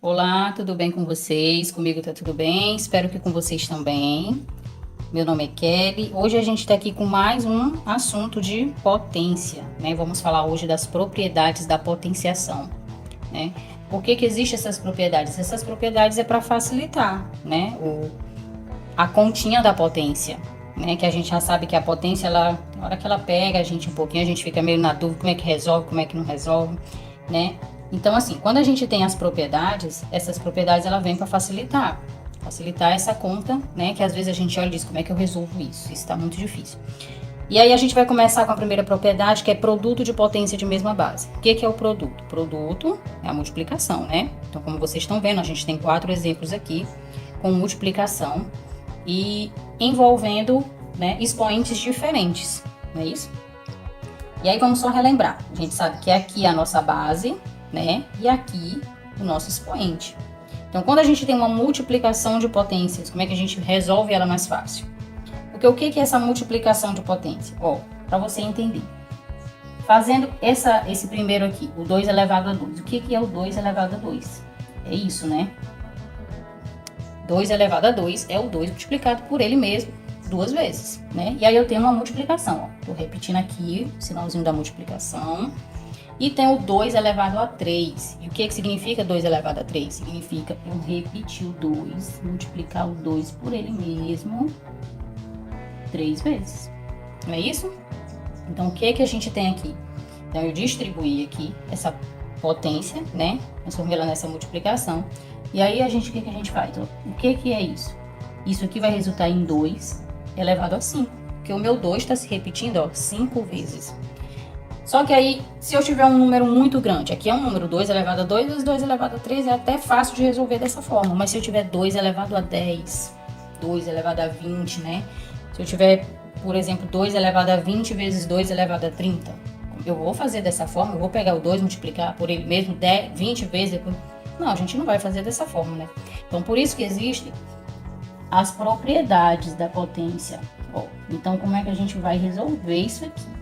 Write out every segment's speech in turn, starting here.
Olá, tudo bem com vocês? Comigo tá tudo bem? Espero que com vocês também. Meu nome é Kelly. Hoje a gente está aqui com mais um assunto de potência, né? Vamos falar hoje das propriedades da potenciação, né? Por que existem essas propriedades? Essas propriedades é para facilitar, né? A continha da potência, né? Que a gente já sabe que a potência, na hora que ela pega a gente um pouquinho, a gente fica meio na dúvida como é que resolve, como é que não resolve, né? Então, assim, quando a gente tem as propriedades, essas propriedades ela vem para facilitar essa conta, né? Que às vezes a gente olha e diz, como é que eu resolvo isso? Isso está muito difícil. E aí a gente vai começar com a primeira propriedade, que é produto de potência de mesma base. O que é o produto? Produto é a multiplicação, né? Então, como vocês estão vendo, a gente tem 4 exemplos aqui com multiplicação e envolvendo, né, expoentes diferentes, não é isso? E aí vamos só relembrar. A gente sabe que aqui é a nossa base, né? E aqui o nosso expoente. Então, quando a gente tem uma multiplicação de potências, como é que a gente resolve ela mais fácil? Porque o que é essa multiplicação de potência? Ó, para você entender. Fazendo esse primeiro aqui, o 2 elevado a 2. O que é o 2 elevado a 2? É isso, né? 2 elevado a 2 é o 2 multiplicado por ele mesmo duas vezes, né? E aí eu tenho uma multiplicação, ó. Tô repetindo aqui o sinalzinho da multiplicação. E tem o 2 elevado a 3. E o que significa 2 elevado a 3? Significa eu repetir o 2, multiplicar o 2 por ele mesmo 3 vezes. Não é isso? Então, o que a gente tem aqui? Então, eu distribuí aqui essa potência, né? Transformei ela nessa multiplicação. E aí, o que a gente faz? Ó, o que é isso? Isso aqui vai resultar em 2 elevado a 5. Porque o meu 2 está se repetindo, ó, 5 vezes. Só que aí, se eu tiver um número muito grande, aqui é um número 2 elevado a 2 vezes 2 elevado a 3, é até fácil de resolver dessa forma. Mas se eu tiver 2 elevado a 10, 2 elevado a 20, né? Se eu tiver, por exemplo, 2 elevado a 20 vezes 2 elevado a 30, eu vou fazer dessa forma, eu vou pegar o 2, multiplicar por ele mesmo 10, 20 vezes depois. Não, a gente não vai fazer dessa forma, né? Então, por isso que existem as propriedades da potência. Ó, então, como é que a gente vai resolver isso aqui?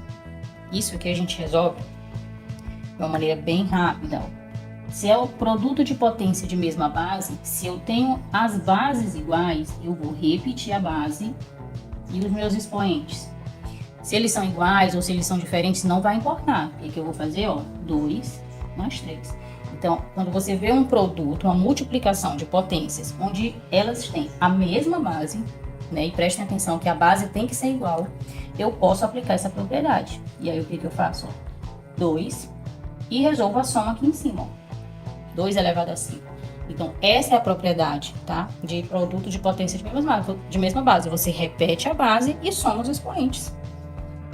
Isso aqui a gente resolve de uma maneira bem rápida. Ó. Se é o produto de potência de mesma base, se eu tenho as bases iguais, eu vou repetir a base e os meus expoentes. Se eles são iguais ou se eles são diferentes, não vai importar. O que eu vou fazer? Ó, 2 mais 3. Então, quando você vê um produto, uma multiplicação de potências, onde elas têm a mesma base, né, e prestem atenção que a base tem que ser igual, eu posso aplicar essa propriedade. E aí, o que eu faço? Ó, 2 e resolvo a soma aqui em cima. Ó, 2 elevado a 5. Então, essa é a propriedade, tá? De produto de potência de mesma base. Você repete a base e soma os expoentes.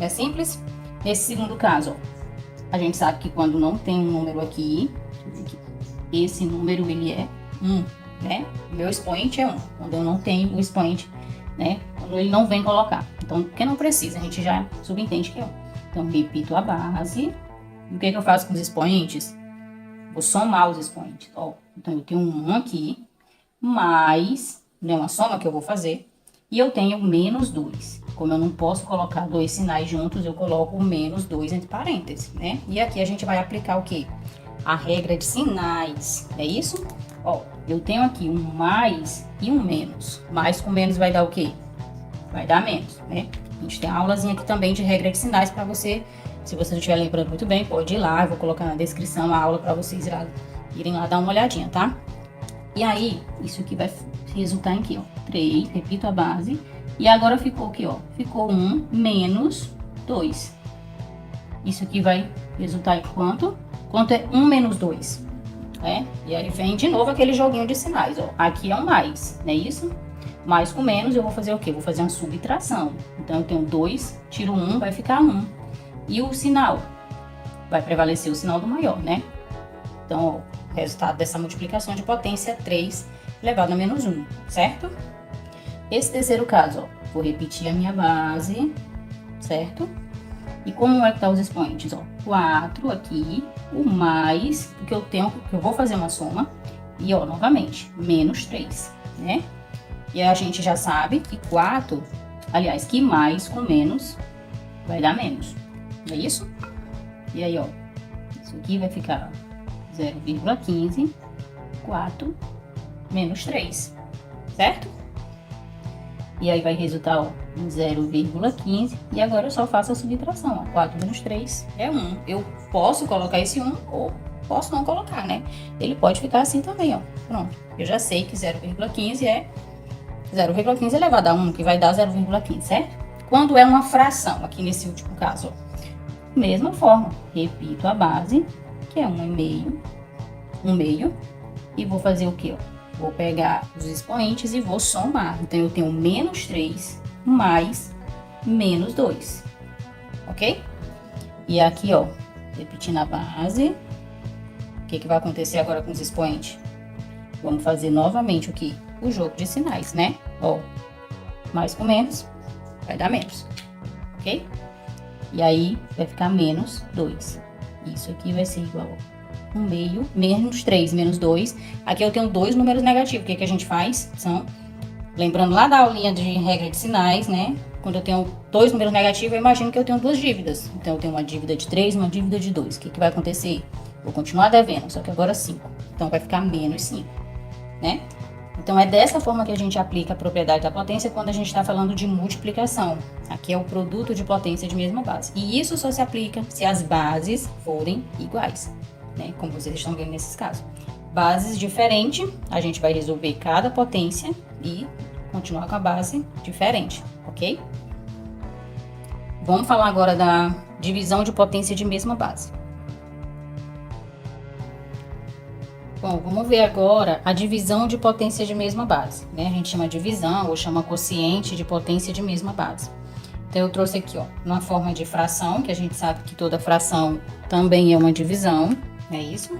É simples? Nesse segundo caso, ó, a gente sabe que quando não tem um número aqui, esse número ele é 1, né? O meu expoente é 1. Quando eu não tenho o expoente, né? Quando ele não vem colocar. Então, porque não precisa, a gente já subentende que é 1. Então, repito a base. E o que eu faço com os expoentes? Vou somar os expoentes. Ó, então, eu tenho 1 aqui, mais, né, uma soma que eu vou fazer, e eu tenho menos 2. Como eu não posso colocar dois sinais juntos, eu coloco o menos 2 entre parênteses, né? E aqui a gente vai aplicar o quê? A regra de sinais, é isso? Ó, eu tenho aqui um mais e um menos. Mais com menos vai dar o quê? Vai dar menos, né? A gente tem a aulazinha aqui também de regra de sinais para você. Se você não estiver lembrando muito bem, pode ir lá. Eu vou colocar na descrição a aula para vocês irem lá dar uma olhadinha, tá? E aí, isso aqui vai resultar em aqui, ó. 3, repito a base. E agora ficou aqui, ó. Ficou 1 menos 2. Isso aqui vai resultar em quanto? Quanto é 1 menos 2? É? E aí vem de novo aquele joguinho de sinais, ó. Aqui é um mais, não é isso? Mais com menos, eu vou fazer o quê? Vou fazer uma subtração. Então, eu tenho 2, tiro 1, vai ficar 1. E o sinal? Vai prevalecer o sinal do maior, né? Então, ó, o resultado dessa multiplicação de potência é 3 elevado a menos 1, certo? Esse terceiro caso, ó, vou repetir a minha base, certo? E como é que tá os expoentes, ó? 4 aqui, o mais, porque que eu vou fazer uma soma, e ó, novamente, menos 3, né? E a gente já sabe que 4, aliás, que mais com menos vai dar menos, não é isso? E aí, ó, isso aqui vai ficar 0,15 4 menos 3, certo? E aí vai resultar, ó, em 0,15. E agora eu só faço a subtração, ó. 4 menos 3 é 1. Eu posso colocar esse 1 ou posso não colocar, né? Ele pode ficar assim também, ó. Pronto. Eu já sei que 0,15 é 0,15 elevado a 1, que vai dar 0,15, certo? Quando é uma fração, aqui nesse último caso, ó. Mesma forma. Repito a base, que é 1,5. 1/2. E vou fazer o quê, ó? Vou pegar os expoentes e vou somar. Então, eu tenho menos 3 mais menos 2. Ok? E aqui, ó, repetindo a base. O que vai acontecer agora com os expoentes? Vamos fazer novamente o quê? O jogo de sinais, né? Ó, mais com menos vai dar menos. Ok? E aí, vai ficar menos 2. Isso aqui vai ser igual a 1/2, menos 3, menos 2. Aqui eu tenho dois números negativos. O que a gente faz? Lembrando lá da aulinha de regra de sinais, né? Quando eu tenho dois números negativos, eu imagino que eu tenho duas dívidas. Então, eu tenho uma dívida de 3 e uma dívida de 2. O que vai acontecer? Vou continuar devendo, só que agora 5. Então, vai ficar menos 5, né? Então, é dessa forma que a gente aplica a propriedade da potência quando a gente está falando de multiplicação. Aqui é o produto de potência de mesma base. E isso só se aplica se as bases forem iguais, né? Como vocês estão vendo nesses casos. Bases diferentes, a gente vai resolver cada potência e continuar com a base diferente, ok? Vamos falar agora da divisão de potência de mesma base. Bom, vamos ver agora a divisão de potência de mesma base, né? A gente chama divisão ou chama quociente de potência de mesma base. Então, eu trouxe aqui, ó, na forma de fração, que a gente sabe que toda fração também é uma divisão, é isso?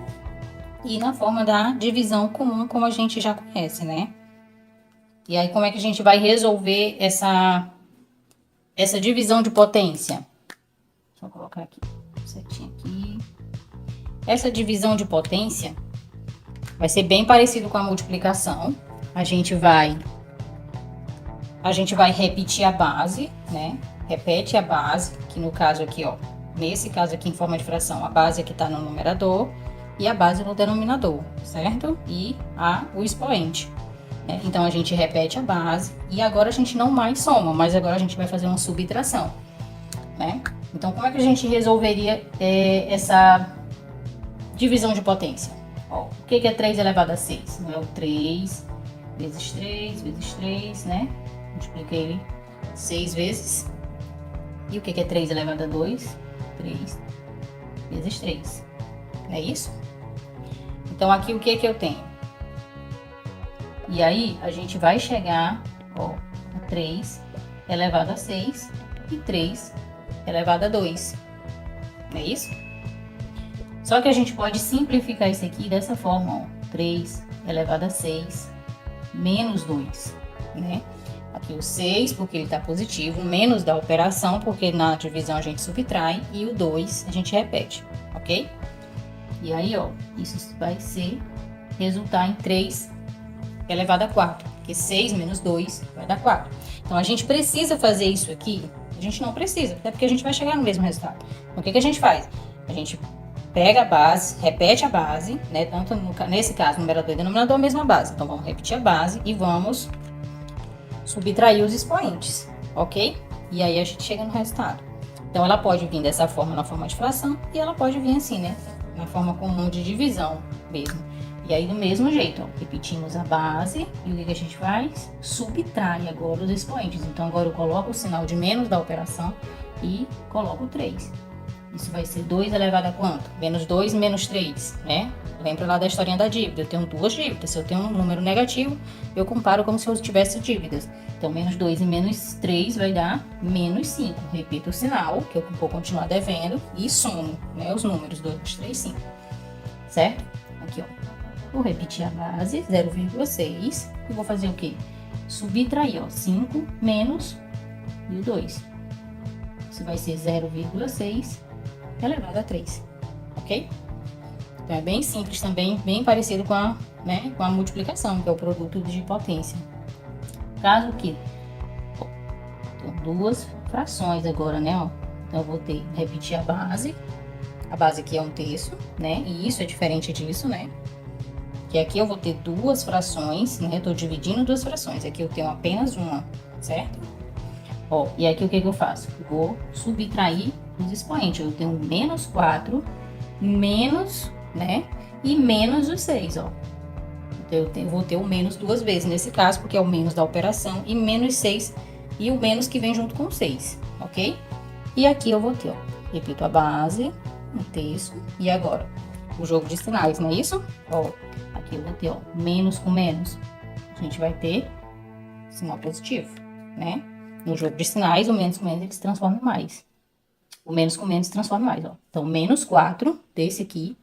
E na forma da divisão comum, como a gente já conhece, né? E aí, como é que a gente vai resolver essa divisão de potência? Deixa eu colocar aqui, certinho aqui. Essa divisão de potência vai ser bem parecido com a multiplicação. A gente vai repetir a base, né? Repete a base, que no caso aqui, ó, nesse caso aqui em forma de fração, a base aqui tá no numerador e a base no denominador, certo? E o expoente. Né? Então, a gente repete a base e agora a gente não mais soma, mas agora a gente vai fazer uma subtração, né? Então, como é que a gente resolveria essa divisão de potência? Ó, o que é 3 elevado a 6? Não é o 3 vezes 3 vezes 3, né? Multipliquei ele 6 vezes. E o que é 3 elevado a 2? 3 vezes 3. É isso? Então, aqui o que eu tenho? E aí, a gente vai chegar, ó, a 3 elevado a 6 e 3 elevado a 2. É isso? Só que a gente pode simplificar isso aqui dessa forma, ó. 3 elevado a 6 menos 2, né? Aqui o 6, porque ele está positivo, menos da operação, porque na divisão a gente subtrai, e o 2 a gente repete, ok? E aí, ó, isso vai resultar em 3 elevado a 4, porque 6 menos 2 vai dar 4. Então, a gente precisa fazer isso aqui? A gente não precisa, até porque a gente vai chegar no mesmo resultado. Então, o que a gente faz? A gente pega a base, repete a base, né? Tanto nesse caso, numerador e denominador, a mesma base. Então, vamos repetir a base e vamos subtrair os expoentes, ok? E aí, a gente chega no resultado. Então, ela pode vir dessa forma, na forma de fração, e ela pode vir assim, né? Na forma comum de divisão mesmo. E aí, do mesmo jeito, ó, repetimos a base, e o que a gente faz? Subtrai agora os expoentes. Então, agora eu coloco o sinal de menos da operação e coloco 3. Isso vai ser 2 elevado a quanto? Menos 2 menos 3, né? Lembra lá da historinha da dívida, eu tenho duas dívidas. Se eu tenho um número negativo, eu comparo como se eu tivesse dívidas. Então, menos 2 e menos 3 vai dar menos 5. Repito o sinal, que eu vou continuar devendo, e somo, né, os números 2, 3, 5. Certo? Aqui, ó. Vou repetir a base, 0,6. E vou fazer o quê? Subtrair, ó, 5 menos e o 2. Isso vai ser 0,6 elevado a 3, ok? Então, é bem simples também, bem parecido com a multiplicação, que é o produto de potência. Caso que tem duas frações agora, né, ó. Então, eu vou repetir a base aqui é 1/3, né, e isso é diferente disso, né, Porque aqui eu vou ter duas frações, né? Tô dividindo duas frações. Aqui eu tenho apenas uma, certo? Ó, e aqui o que que eu faço? Vou subtrair os expoentes. Eu tenho menos 4, menos, né? E menos os 6, ó. Então, vou ter o menos duas vezes nesse caso, porque é o menos da operação, e menos 6, e o menos que vem junto com o 6, ok? E aqui eu vou ter, ó, repito a base, um terço, e agora, o jogo de sinais, não é isso? Ó, aqui eu vou ter, ó, menos com menos, a gente vai ter sinal positivo, né? No jogo de sinais, o menos com menos ele se transforma em mais. O menos com menos se transforma em mais, ó. Então, menos 4 desse aqui,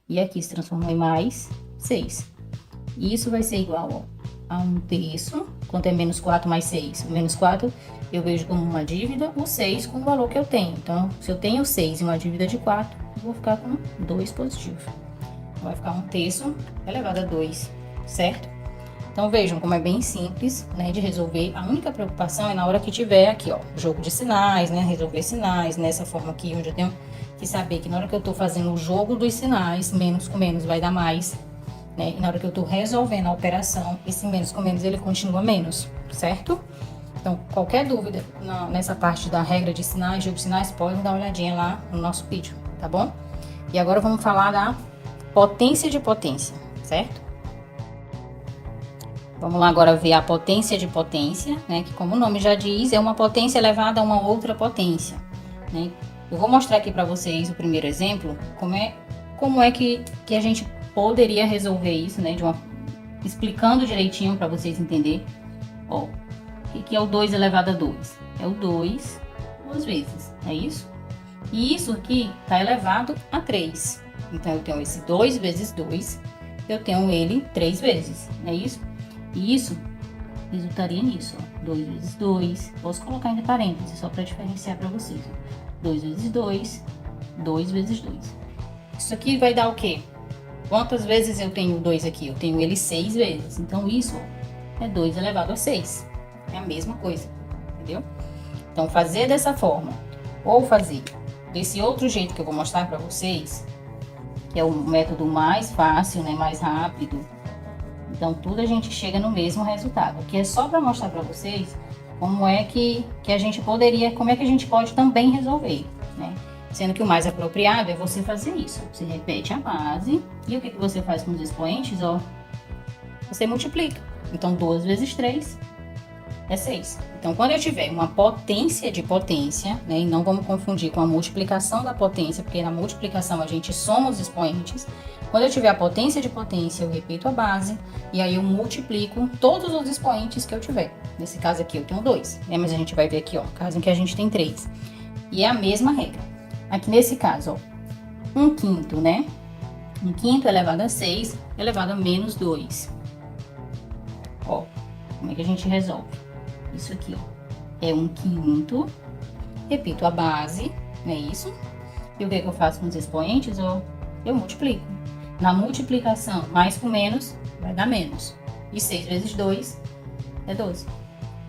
e aqui se transforma em mais 6. Isso vai ser igual, ó, a um terço. Quanto é menos 4 mais 6? O menos 4 eu vejo como uma dívida, o 6 com o valor que eu tenho. Então, se eu tenho 6 e uma dívida de 4, eu vou ficar com 2 positivo. Vai ficar um terço elevado a 2, certo? Então, vejam como é bem simples, né, de resolver. A única preocupação é na hora que tiver aqui, ó, jogo de sinais, né, resolver sinais, nessa forma aqui, onde eu tenho que saber que na hora que eu tô fazendo o jogo dos sinais, menos com menos vai dar mais, né, e na hora que eu tô resolvendo a operação, esse menos com menos, ele continua menos, certo? Então, qualquer dúvida nessa parte da regra de sinais, jogo de sinais, podem dar uma olhadinha lá no nosso vídeo, tá bom? E agora vamos falar da potência de potência, certo? Vamos lá agora ver a potência de potência, né? Que como o nome já diz, é uma potência elevada a uma outra potência, né? Eu vou mostrar aqui para vocês o primeiro exemplo, como é que a gente poderia resolver isso, né? Explicando direitinho para vocês entenderem. Ó, o que é o 2 elevado a 2? É o 2 duas vezes, é isso? E isso aqui está elevado a 3. Então, eu tenho esse 2 vezes 2, eu tenho ele 3 vezes, é isso? E isso resultaria nisso, ó. 2 vezes 2. Posso colocar entre parênteses, só para diferenciar para vocês. 2 vezes 2, 2 vezes 2. Isso aqui vai dar o quê? Quantas vezes eu tenho 2 aqui? Eu tenho ele 6 vezes. Então, isso, ó, é 2 elevado a 6. É a mesma coisa, entendeu? Então, fazer dessa forma, ou fazer desse outro jeito que eu vou mostrar para vocês, que é o método mais fácil, né, mais rápido. Então, tudo a gente chega no mesmo resultado, que é só para mostrar para vocês como é que a gente poderia, como é que a gente pode também resolver, né? Sendo que o mais apropriado é você fazer isso. Você repete a base, e o que você faz com os expoentes, ó? Você multiplica. Então, 2 vezes 3 é 6. Então, quando eu tiver uma potência de potência, né, e não vamos confundir com a multiplicação da potência, porque na multiplicação a gente soma os expoentes. Quando eu tiver a potência de potência, eu repito a base, e aí eu multiplico todos os expoentes que eu tiver. Nesse caso aqui eu tenho 2, né, mas a gente vai ver aqui, ó, caso em que a gente tem 3. E é a mesma regra. Aqui nesse caso, ó, 1/5, né? 1/5 elevado a 6 elevado a menos 2. Ó, como é que a gente resolve? Isso aqui, ó, é 1/5, repito a base, não é isso? E o que eu faço com os expoentes? Ó, eu multiplico. Na multiplicação, mais com menos, vai dar menos. E 6 vezes 2 é 12.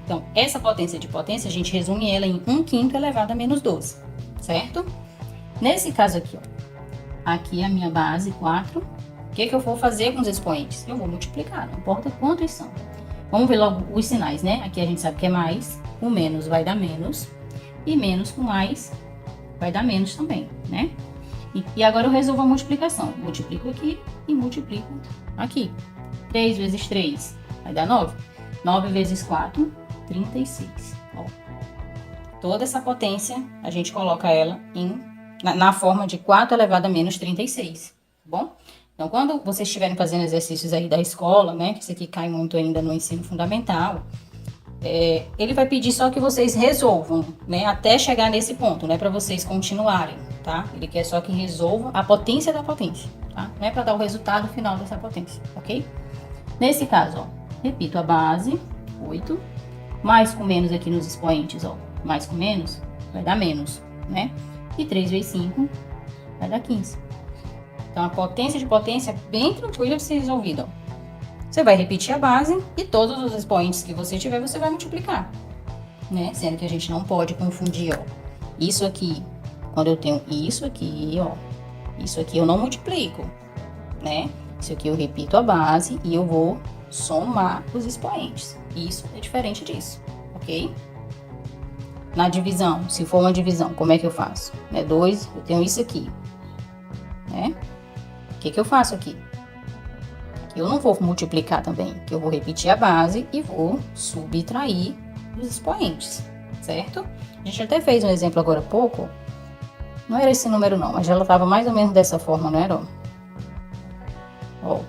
Então, essa potência de potência, a gente resume ela em 1/5 elevado a menos 12, certo? Nesse caso aqui, ó, aqui é a minha base, 4. O que eu vou fazer com os expoentes? Eu vou multiplicar, não importa quantos são. Vamos ver logo os sinais, né? Aqui a gente sabe que é mais, o menos vai dar menos, e menos com mais vai dar menos também, né? E agora eu resolvo a multiplicação. Multiplico aqui e multiplico aqui. 3 vezes 3 vai dar 9. 9 vezes 4, 36. Ó. Toda essa potência, a gente coloca ela na forma de 4 elevado a menos 36, tá bom? Então, quando vocês estiverem fazendo exercícios aí da escola, né, que isso aqui cai muito ainda no ensino fundamental, ele vai pedir só que vocês resolvam, né, até chegar nesse ponto, não é para vocês continuarem, tá? Ele quer só que resolva a potência da potência, tá? Não é para dar o resultado final dessa potência, ok? Nesse caso, ó, repito a base, 8, mais com menos aqui nos expoentes, ó, mais com menos vai dar menos, né? E 3 vezes 5 vai dar 15. Então, a potência de potência é bem tranquila de ser resolvida, ó. Você vai repetir a base e todos os expoentes que você tiver, você vai multiplicar, né? Sendo que a gente não pode confundir, ó. Isso aqui, quando eu tenho isso aqui, ó. Isso aqui eu não multiplico, né? Isso aqui eu repito a base e eu vou somar os expoentes. Isso é diferente disso, ok? Na divisão, se for uma divisão, como é que eu faço? 2, eu tenho isso aqui, né? O que eu faço aqui? Aqui eu não vou multiplicar também, que eu vou repetir a base e vou subtrair os expoentes, certo? A gente até fez um exemplo agora há pouco. Não era esse número não, mas ela estava mais ou menos dessa forma, não era? Ó.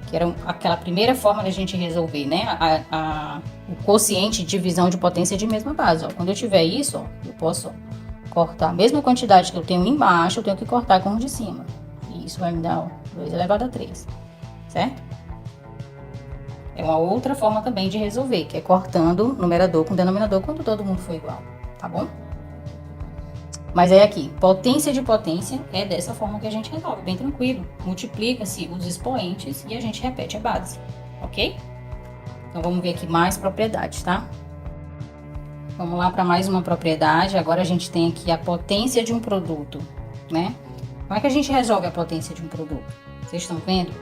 Que era aquela primeira forma da gente resolver, né? O quociente de divisão de potência de mesma base, ó. Quando eu tiver isso, ó, eu posso cortar a mesma quantidade que eu tenho embaixo, eu tenho que cortar com o de cima. E isso vai me dar, ó, 2 elevado a 3, certo? É uma outra forma também de resolver, que é cortando numerador com denominador quando todo mundo for igual, tá bom? Mas aí aqui, potência de potência é dessa forma que a gente resolve, bem tranquilo. Multiplica-se os expoentes e a gente repete a base, ok? Então vamos ver aqui mais propriedades, tá? Vamos lá para mais uma propriedade. Agora a gente tem aqui a potência de um produto, né? Como é que a gente resolve a potência de um produto? Vocês estão vendo?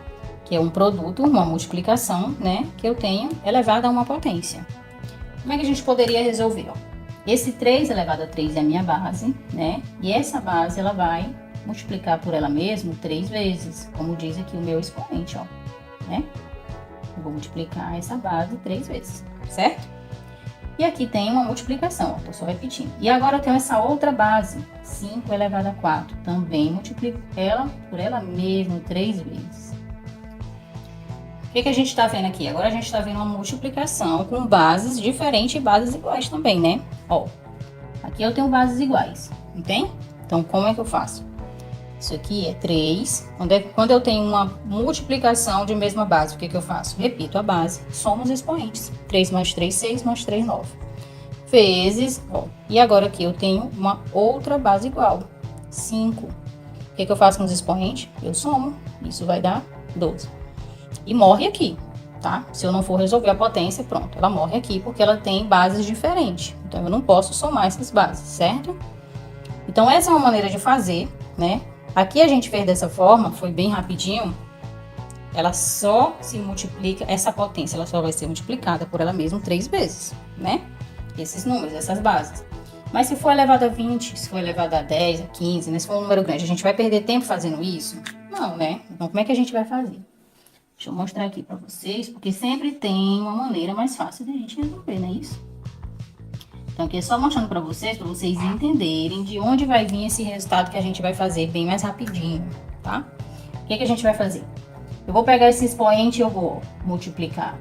Que é um produto, uma multiplicação, né? Que eu tenho elevado a uma potência. Como é que a gente poderia resolver, ó? Esse 3 elevado a 3 é a minha base, né? E essa base, ela vai multiplicar por ela mesma 3 vezes, como diz aqui o meu expoente, ó, né? Eu vou multiplicar essa base 3 vezes, certo? E aqui tem uma multiplicação, ó, tô só repetindo. E agora eu tenho essa outra base, 5 elevado a 4. Também multiplico ela por ela mesma 3 vezes. O que a gente está vendo aqui? Agora a gente está vendo uma multiplicação com bases diferentes e bases iguais também, né? Ó, aqui eu tenho bases iguais, não tem? Então, como é que eu faço? Isso aqui é 3. Quando eu tenho uma multiplicação de mesma base, o que eu faço? Repito a base, somo os expoentes. 3 mais 3, 6 mais 3, 9. Vezes, ó, e agora aqui eu tenho uma outra base igual, 5. O que eu faço com os expoentes? Eu somo, isso vai dar 12. E morre aqui, tá? Se eu não for resolver a potência, pronto, ela morre aqui porque ela tem bases diferentes. Então, eu não posso somar essas bases, certo? Então, essa é uma maneira de fazer, né? Aqui a gente fez dessa forma, foi bem rapidinho. Ela só se multiplica, essa potência, ela só vai ser multiplicada por ela mesma 3 vezes, né? Esses números, essas bases. Mas se for elevado a 20, se for elevado a 10, a 15, né? Se for um número grande, a gente vai perder tempo fazendo isso? Não, né? Então, como é que a gente vai fazer? Deixa eu mostrar aqui pra vocês, porque sempre tem uma maneira mais fácil de a gente resolver, não é isso? Então, aqui é só mostrando pra vocês entenderem de onde vai vir esse resultado que a gente vai fazer bem mais rapidinho, tá? O que a gente vai fazer? Eu vou pegar esse expoente e eu vou multiplicar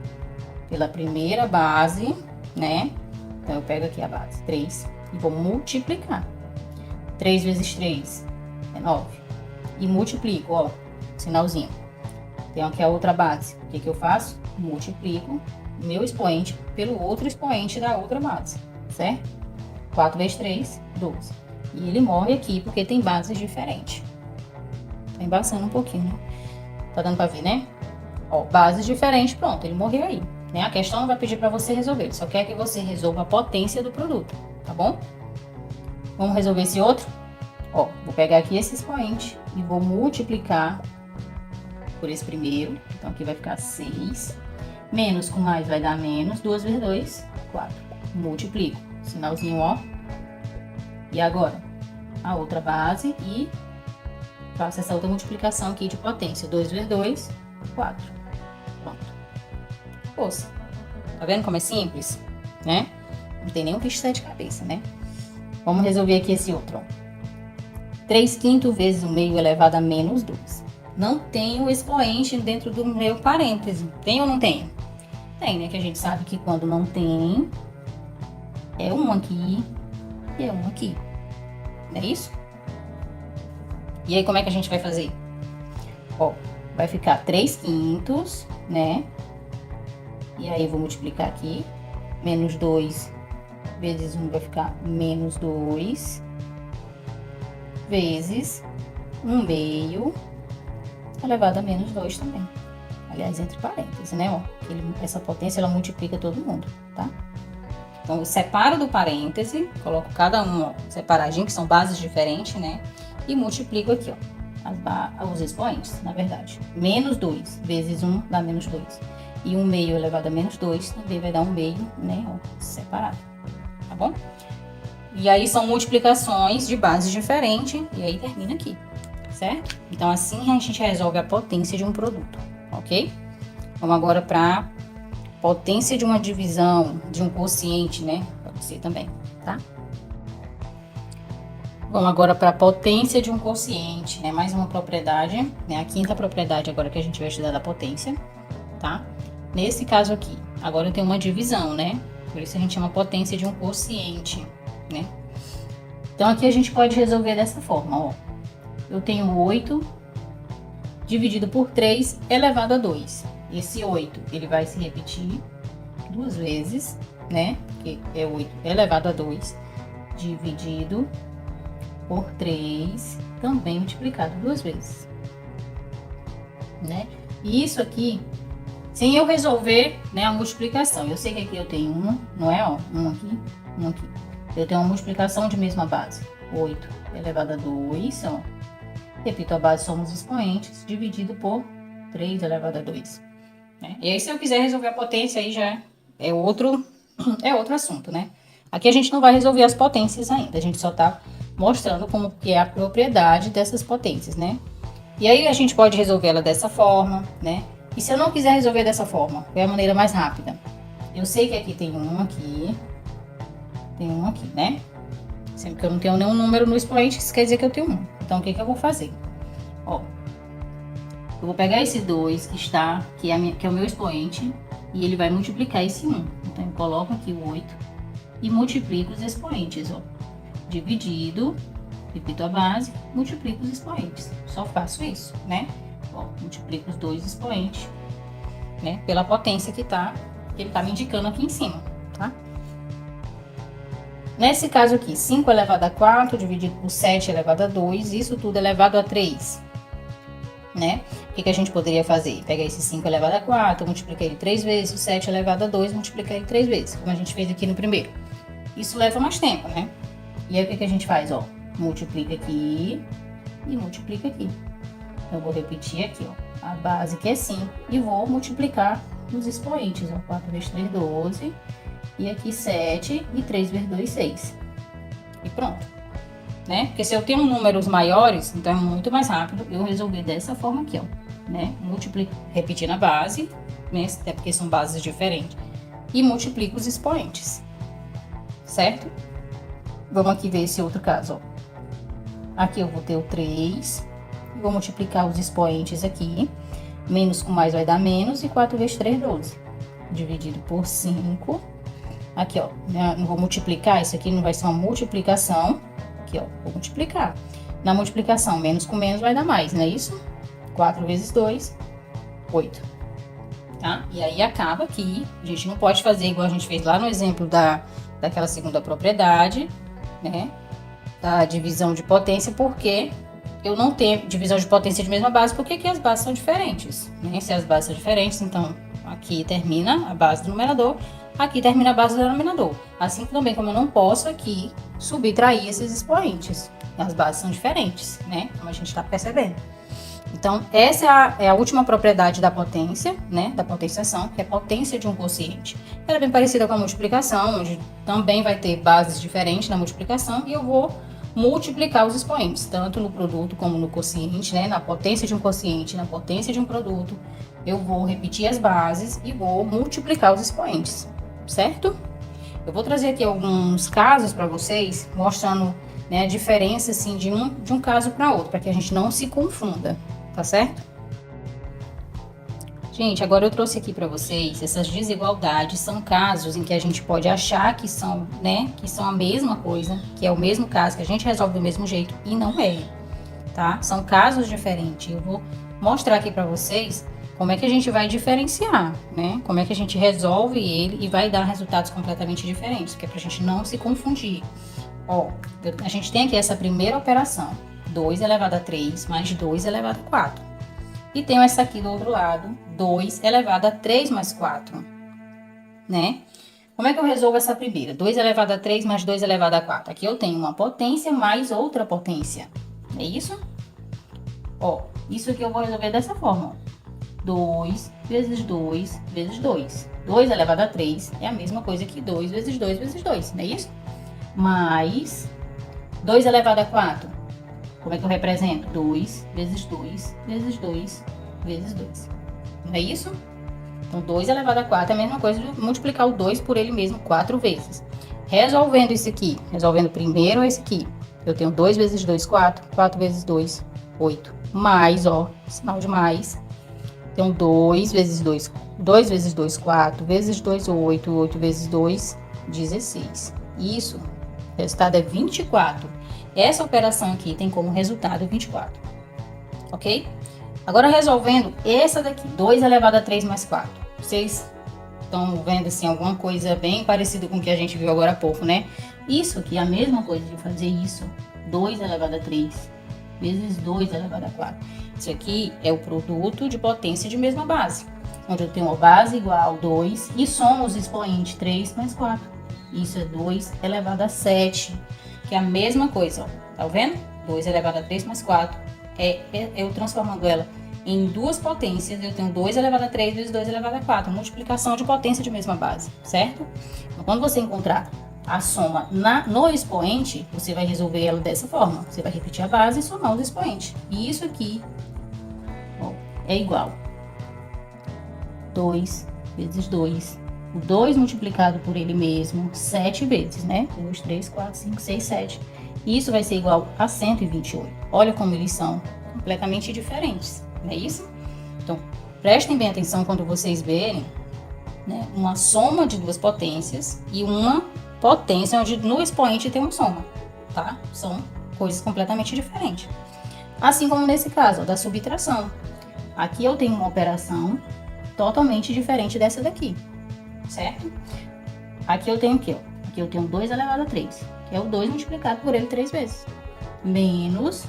pela primeira base, né? Então, eu pego aqui a base, 3, e vou multiplicar. 3 vezes 3 é 9. E multiplico, ó, sinalzinho. Tenho aqui a outra base. O que eu faço? Multiplico o meu expoente pelo outro expoente da outra base, certo? 4 vezes 3, 12. E ele morre aqui porque tem bases diferentes. Tá embaçando um pouquinho, né? Tá dando pra ver, né? Ó, bases diferentes, pronto, ele morreu aí. Né? A questão não vai pedir pra você resolver, ele só quer que você resolva a potência do produto, tá bom? Vamos resolver esse outro? Ó, vou pegar aqui esse expoente e vou multiplicar por esse primeiro. Então, aqui vai ficar 6. Menos com mais vai dar menos. 2 vezes 2, 4. Multiplico. Sinalzinho, ó. E agora, a outra base e faço essa outra multiplicação aqui de potência. 2 vezes 2, 4. Pronto. Força. Tá vendo como é simples? Né? Não tem nenhum bicho de sete cabeças, né? Vamos resolver aqui esse outro, ó. 3/5 vezes o meio elevado a menos 2. Não tem o expoente dentro do meu parêntese. Tem ou não tem? Tem, né? Que a gente sabe que quando não tem, é um aqui e é um aqui. Não é isso? E aí, como é que a gente vai fazer? Ó, vai ficar 3/5, né? E aí, eu vou multiplicar aqui. Menos 2 vezes 1 vai ficar menos 2. Vezes 1 meio elevado a menos 2 também. Aliás, entre parênteses, né? Ó, essa potência, ela multiplica todo mundo, tá? Então, eu separo do parêntese, coloco cada um, ó, separadinho, que são bases diferentes, né? E multiplico aqui, ó. os expoentes, na verdade. Menos 2 vezes 1 dá menos 2. E 1 meio elevado a menos 2 também vai dar 1 meio, né, ó, separado, tá bom? E aí são multiplicações de bases diferentes, e aí termina aqui, certo? Então, assim a gente resolve a potência de um produto, ok? Vamos agora para potência de uma divisão, de um quociente, né? Pode ser também, tá? Vamos agora para a potência de um quociente, né? Mais uma propriedade, né? A quinta propriedade agora que a gente vai estudar da potência, tá? Nesse caso aqui, agora eu tenho uma divisão, né? Por isso a gente chama potência de um quociente, né? Então, aqui a gente pode resolver dessa forma, ó. Eu tenho 8 dividido por 3 elevado a 2. Esse 8, ele vai se repetir 2 vezes, né? Que é 8 elevado a 2 dividido por 3, também multiplicado 2 vezes, né? E isso aqui, sem eu resolver, né, a multiplicação. Eu sei que aqui eu tenho 1, não é, ó? 1 aqui, 1 aqui. Eu tenho uma multiplicação de mesma base. 8 elevado a 2, ó. Repito, a base somos expoentes, dividido por 3 elevado a 2. Né? E aí, se eu quiser resolver a potência, aí já é outro assunto, né? Aqui a gente não vai resolver as potências ainda, a gente só tá mostrando como que é a propriedade dessas potências, né? E aí, a gente pode resolver ela dessa forma, né? E se eu não quiser resolver dessa forma, qual é a maneira mais rápida? Eu sei que aqui tem um aqui, tem um aqui, né? Sempre que eu não tenho nenhum número no expoente, isso quer dizer que eu tenho um. Então, o que eu vou fazer? Ó, eu vou pegar esse 2 que é o meu expoente, e ele vai multiplicar esse 1. Então, eu coloco aqui o 8 e multiplico os expoentes, ó. Dividido, repito a base, multiplico os expoentes. Só faço isso, né? Ó, multiplico os dois expoentes, né? Pela potência que ele tá me indicando aqui em cima, tá? Nesse caso aqui, 5 elevado a 4 dividido por 7 elevado a 2, isso tudo elevado a 3, né? O que a gente poderia fazer? Pegar esse 5 elevado a 4, multiplicar ele 3 vezes, o 7 elevado a 2, multiplicar ele 3 vezes, como a gente fez aqui no primeiro. Isso leva mais tempo, né? E aí, o que a gente faz, ó? Multiplica aqui e multiplica aqui. Eu vou repetir aqui, ó, a base que é 5 e vou multiplicar os expoentes, ó, 4 vezes 3, 12, e aqui 7, e 3 vezes 2, 6. E pronto, né? Porque se eu tenho números maiores, então é muito mais rápido eu resolver dessa forma aqui, ó, né? Repetindo a base, né? Até porque são bases diferentes, e multiplico os expoentes, certo? Vamos aqui ver esse outro caso, ó. Aqui eu vou ter o 3, vou multiplicar os expoentes aqui, menos com mais vai dar menos, e 4 vezes 3, 12, dividido por 5, aqui ó, não vou multiplicar, isso aqui não vai ser uma multiplicação, aqui ó, vou multiplicar, na multiplicação, menos com menos vai dar mais, não é isso? 4 vezes 2, 8, tá? E aí acaba aqui, a gente não pode fazer igual a gente fez lá no exemplo daquela segunda propriedade, né? Da divisão de potência, porque eu não tenho divisão de potência de mesma base, porque aqui as bases são diferentes, né? Se as bases são diferentes, então aqui termina a base do numerador, aqui termina a base do denominador. Assim também como eu não posso aqui subtrair esses expoentes, as bases são diferentes, né? Como a gente está percebendo. Então, essa é a última propriedade da potência, né? Da potenciação, que é a potência de um quociente. Ela é bem parecida com a multiplicação, onde também vai ter bases diferentes na multiplicação, e eu vou multiplicar os expoentes, tanto no produto como no quociente, né? Na potência de um quociente, na potência de um produto, eu vou repetir as bases e vou multiplicar os expoentes, certo? Eu vou trazer aqui alguns casos para vocês, mostrando, né, a diferença assim, de um caso para outro, para que a gente não se confunda, tá certo? Gente, agora eu trouxe aqui para vocês essas desigualdades, são casos em que a gente pode achar que são, né, que são a mesma coisa, que é o mesmo caso, que a gente resolve do mesmo jeito, e não é, tá? São casos diferentes. Eu vou mostrar aqui para vocês como é que a gente vai diferenciar, né? Como é que a gente resolve ele e vai dar resultados completamente diferentes, que é pra gente não se confundir. Ó, a gente tem aqui essa primeira operação, 2 elevado a 3 mais 2 elevado a 4. E tenho essa aqui do outro lado, 2 elevado a 3 mais 4, né? Como é que eu resolvo essa primeira? 2 elevado a 3 mais 2 elevado a 4. Aqui eu tenho uma potência mais outra potência, é isso? Ó, isso aqui eu vou resolver dessa forma, ó. 2 vezes 2 vezes 2. 2 elevado a 3 é a mesma coisa que 2 vezes 2 vezes 2, não é isso? Mais 2 elevado a 4. Como é que eu represento? 2 vezes 2 vezes 2 vezes 2. Não é isso? Então, 2 elevado a 4 é a mesma coisa de multiplicar o 2 por ele mesmo 4 vezes. Resolvendo isso aqui, resolvendo primeiro esse aqui, eu tenho 2 vezes 2, 4. 4 vezes 2, 8. Mais, ó, sinal de mais. Então, 2 vezes 2, 2 vezes 2, 4. Vezes 2, 8. 8 vezes 2, 16. Isso, o resultado é 24. Essa operação aqui tem como resultado 24. Ok? Agora, resolvendo essa daqui, 2 elevado a 3 mais 4. Vocês estão vendo, assim, alguma coisa bem parecida com o que a gente viu agora há pouco, né? Isso aqui é a mesma coisa de fazer isso. 2 elevado a 3 vezes 2 elevado a 4. Isso aqui é o produto de potência de mesma base, onde eu tenho uma base igual a 2 e somo os expoentes 3 mais 4. Isso é 2 elevado a 7, que é a mesma coisa, ó. Tá vendo? 2 elevado a 3 mais 4. Eu transformando ela em duas potências, eu tenho 2 elevado a 3 vezes 2 elevado a 4. Multiplicação de potência de mesma base, certo? Então, quando você encontrar a soma no expoente, você vai resolver ela dessa forma. Você vai repetir a base e somar os expoentes. E isso aqui, ó, é igual 2 vezes 2. O 2 multiplicado por ele mesmo 7 vezes, né? 2, 3, 4, 5, 6, 7. Isso vai ser igual a 128. Olha como eles são completamente diferentes, não é isso? Então, prestem bem atenção quando vocês verem, né, uma soma de duas potências e uma potência onde no expoente tem uma soma, tá? São coisas completamente diferentes. Assim como nesse caso, ó, da subtração. Aqui eu tenho uma operação totalmente diferente dessa daqui, certo? Aqui eu tenho o quê? Ó? Aqui eu tenho 2 elevado a 3, que é o 2 multiplicado por ele 3 vezes. Menos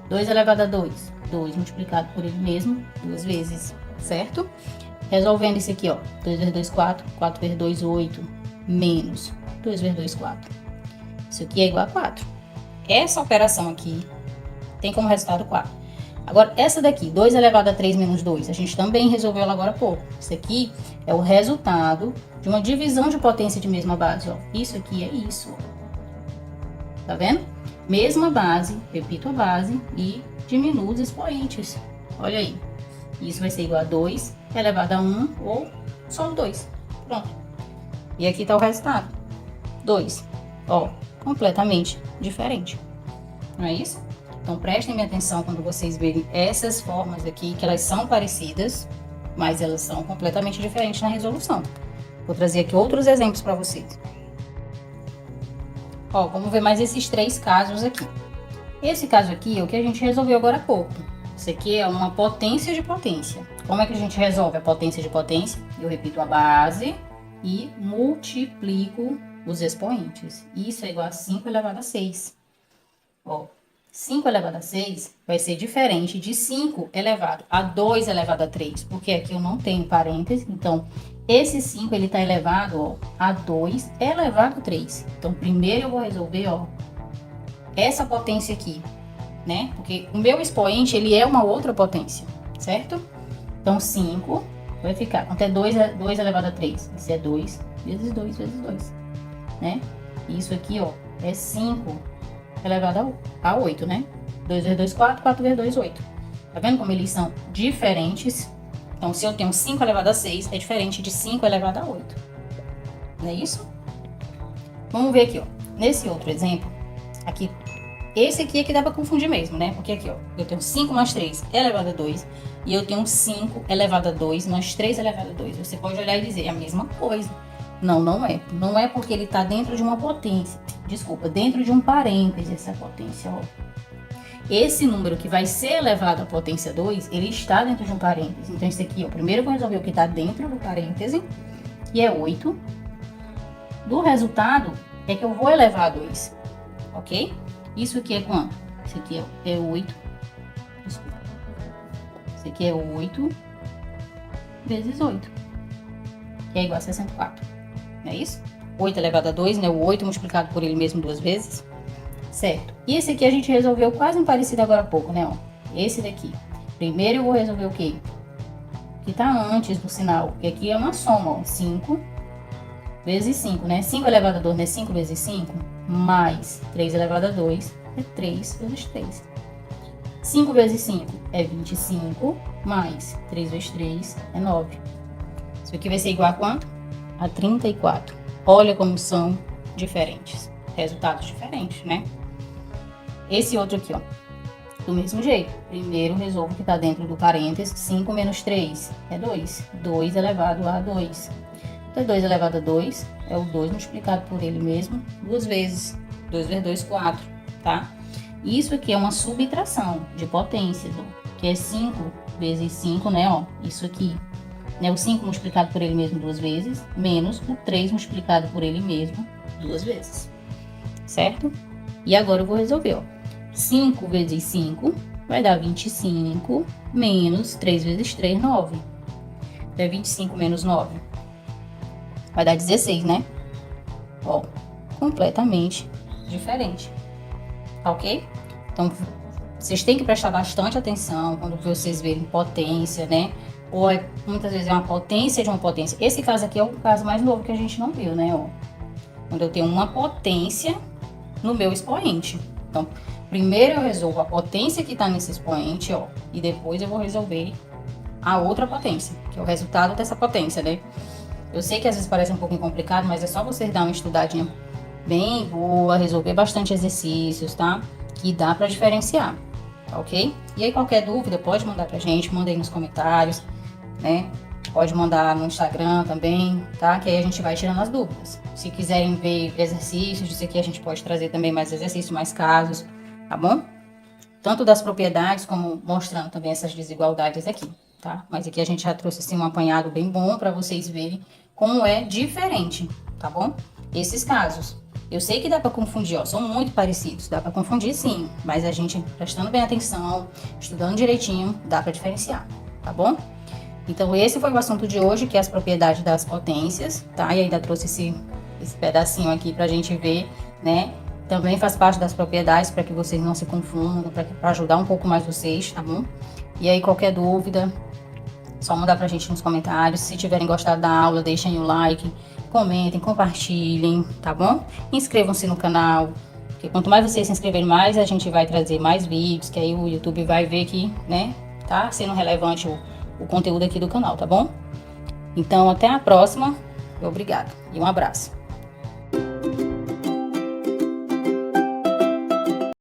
2 elevado a 2, 2 multiplicado por ele mesmo 2 vezes, certo? Resolvendo isso aqui, ó, 2 vezes 2, 4, 4 vezes 2, 8, menos 2 vezes 2, 4. Isso aqui é igual a 4. Essa operação aqui tem como resultado 4. Agora, essa daqui, 2 elevado a 3 menos 2, a gente também resolveu ela agora há pouco. Isso aqui é o resultado de uma divisão de potência de mesma base, ó. Isso aqui é isso, ó. Tá vendo? Mesma base, repito a base e diminuo os expoentes. Olha aí. Isso vai ser igual a 2 elevado a 1 ou só 2. Pronto. E aqui tá o resultado. 2. Ó, completamente diferente. Não é isso? Então, prestem bem atenção quando vocês verem essas formas aqui, que elas são parecidas, mas elas são completamente diferentes na resolução. Vou trazer aqui outros exemplos para vocês. Ó, vamos ver mais esses 3 casos aqui. Esse caso aqui é o que a gente resolveu agora há pouco. Isso aqui é uma potência de potência. Como é que a gente resolve a potência de potência? Eu repito a base e multiplico os expoentes. Isso é igual a 5 elevado a 6. Ó, 5 elevado a 6 vai ser diferente de 5 elevado a 2 elevado a 3, porque aqui eu não tenho parênteses, então esse 5 ele está elevado, ó, a 2 elevado a 3. Então primeiro eu vou resolver, ó, essa potência aqui, né? Porque o meu expoente ele é uma outra potência, certo? Então 5 vai ficar, quanto é 2 elevado a 3? Isso é 2 vezes 2 vezes 2, né? E isso aqui, ó, é 5 elevado a 8, né? 2 vezes 2, 4, 4 vezes 2, 8. Tá vendo como eles são diferentes? Então, se eu tenho 5 elevado a 6, é diferente de 5 elevado a 8. Não é isso? Vamos ver aqui, ó. Nesse outro exemplo, aqui, esse aqui é que dá pra confundir mesmo, né? Porque aqui, ó, eu tenho 5 mais 3 elevado a 2, e eu tenho 5 elevado a 2 mais 3 elevado a 2. Você pode olhar e dizer, é a mesma coisa. Não, não é. Não é porque ele tá dentro de uma potência. Desculpa, dentro de um parêntese essa potência, ó. Esse número que vai ser elevado à potência 2, ele está dentro de um parêntese. Então, esse aqui, ó, primeiro eu vou resolver o que está dentro do parêntese, que é 8. Do resultado, é que eu vou elevar a 2, ok? Isso aqui é quanto? Isso aqui é 8. Desculpa. Isso aqui é 8 vezes 8, que é igual a 64. Não é isso? 8 elevado a 2, né? O 8 multiplicado por ele mesmo 2 vezes. Certo. E esse aqui a gente resolveu quase um parecido agora há pouco, né? Ó. esse daqui. Primeiro eu vou resolver o quê? O que tá antes do sinal, porque aqui é uma soma, ó, 5 vezes 5, né? 5 elevado a 2 não é 5 vezes 5? Mais 3 elevado a 2 é 3 vezes 3. 5 vezes 5 é 25, mais 3 vezes 3 é 9. Isso aqui vai ser igual a quanto? A 34. Olha como são diferentes. Resultados diferentes, né? Esse outro aqui, ó. Do mesmo jeito. Primeiro resolvo o que está dentro do parênteses. 5 menos 3 é 2. 2 elevado a 2. Então, 2 elevado a 2 é o 2 multiplicado por ele mesmo duas vezes. 2 vezes 2, 4, tá? Isso aqui é uma subtração de potências, ó, que é 5 vezes 5, né, ó. Isso aqui, né, o 5 multiplicado por ele mesmo duas vezes, menos o 3 multiplicado por ele mesmo duas vezes, certo? E agora eu vou resolver, ó. 5 vezes 5 vai dar 25, menos 3 vezes 3, 9. É 25 menos 9. Vai dar 16, né? Ó, completamente diferente. Tá ok? Então, vocês têm que prestar bastante atenção quando vocês verem potência, né? Ou muitas vezes é uma potência de uma potência. Esse caso aqui é o caso mais novo que a gente não viu, né? Ó, quando eu tenho uma potência no meu expoente. Então, primeiro eu resolvo a potência que está nesse expoente, ó, e depois eu vou resolver a outra potência, que é o resultado dessa potência, né? Eu sei que às vezes parece um pouquinho complicado, mas é só vocês dar uma estudadinha bem boa, resolver bastante exercícios, tá? Que dá para diferenciar, tá ok? E aí qualquer dúvida pode mandar pra gente, manda aí nos comentários, né? Pode mandar no Instagram também, tá? Que aí a gente vai tirando as dúvidas. Se quiserem ver exercícios, isso aqui a gente pode trazer também mais exercícios, mais casos, tá bom? Tanto das propriedades, como mostrando também essas desigualdades aqui, tá? Mas aqui a gente já trouxe, assim, um apanhado bem bom para vocês verem como é diferente, tá bom? Esses casos. Eu sei que dá para confundir, ó, são muito parecidos, dá para confundir sim, mas a gente prestando bem atenção, estudando direitinho, dá para diferenciar, tá bom? Então esse foi o assunto de hoje, que é as propriedades das potências, tá? E ainda trouxe esse pedacinho aqui pra gente ver, né? Também faz parte das propriedades para que vocês não se confundam, para ajudar um pouco mais vocês, tá bom? E aí qualquer dúvida, só mandar pra gente nos comentários. Se tiverem gostado da aula, deixem o like, comentem, compartilhem, tá bom? Inscrevam-se no canal, porque quanto mais vocês se inscreverem, mais a gente vai trazer mais vídeos, que aí o YouTube vai ver que, né, tá sendo relevante o conteúdo aqui do canal, tá bom? Então, até a próxima. Obrigada e um abraço.